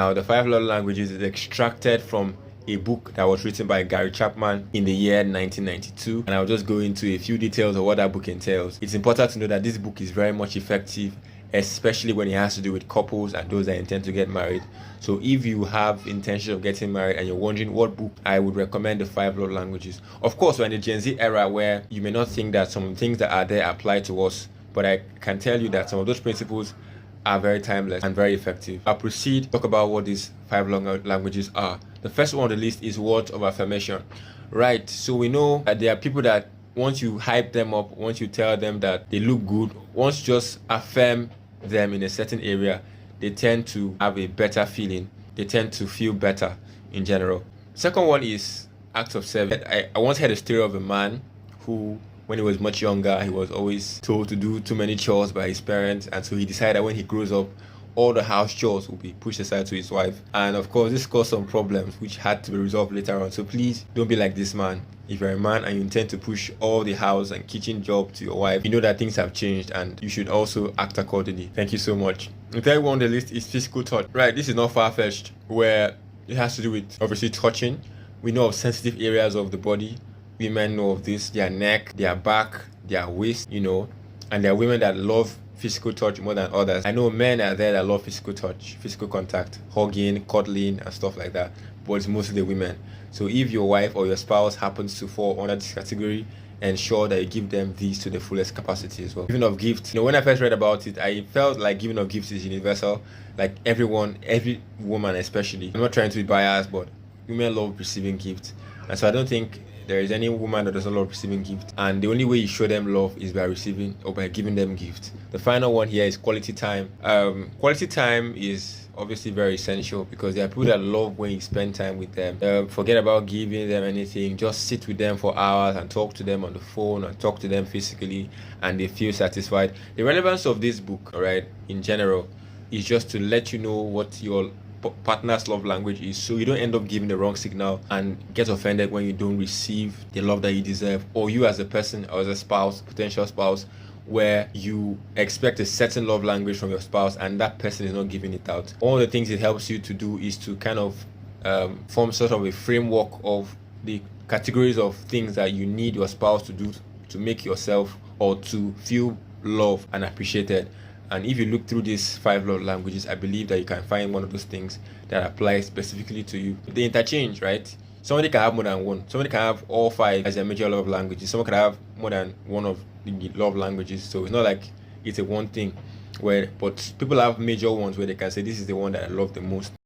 Now, the five love languages is extracted from a book that was written by Gary Chapman in the year 1992, and I'll just go into a few details of what that book entails. It's important to know that this book is very much effective, especially when it has to do with couples and those that intend to get married. So if you have intention of getting married and you're wondering what book, I would recommend the five love languages. Of course, we're in the Gen Z era where you may not think that some things that are there apply to us, but I can tell you that some of those principles are very timeless and very effective. I'll proceed to talk about what these five love languages are. The first one on the list is words of affirmation. Right, so we know that there are people that once you hype them up, once you tell them that they look good, once you just affirm them in a certain area, they tend to have a better feeling. They tend to feel better in general. Second one is acts of service. I once heard a story of a man who, when he was much younger, he was always told to do too many chores by his parents, and so he decided that when he grows up, all the house chores will be pushed aside to his wife. And of course, this caused some problems which had to be resolved later on. So please don't be like this man. If you're a man and you intend to push all the house and kitchen job to your wife, you know that things have changed and you should also act accordingly. Thank you so much. The third one on the list is physical touch. Right, this is not far-fetched, where it has to do with obviously touching. We know of sensitive areas of the body. Women know of this, their neck, their back, their waist, and there are women that love physical touch more than others. I know men are there that love physical touch, physical contact, hugging, cuddling, and stuff like that, but it's mostly the women. So if your wife or your spouse happens to fall under this category, ensure that you give them these to the fullest capacity as well. Giving of gifts. When I first read about it, I felt like giving of gifts is universal. Like everyone, every woman especially. I'm not trying to be biased, but women love receiving gifts. And so I don't think there is any woman that doesn't love receiving gifts, and the only way you show them love is by receiving or by giving them gifts. The final one here is quality time. Quality time is obviously very essential because there are people that love when you spend time with them. Forget about giving them anything, just sit with them for hours and talk to them on the phone and talk to them physically, and they feel satisfied. The relevance of this book, all right, in general, is just to let you know what your partner's love language is, so you don't end up giving the wrong signal and get offended when you don't receive the love that you deserve, or you as a person or as a spouse, potential spouse, where you expect a certain love language from your spouse and that person is not giving it out. One of the things it helps you to do is to kind of form sort of a framework of the categories of things that you need your spouse to do to make yourself or to feel loved and appreciated. And if you look through these five love languages, I believe that you can find one of those things that applies specifically to you. They interchange, right? Somebody can have more than one. Somebody can have all five as their major love languages. Someone can have more than one of the love languages. So it's not like it's a one thing but people have major ones where they can say this is the one that I love the most.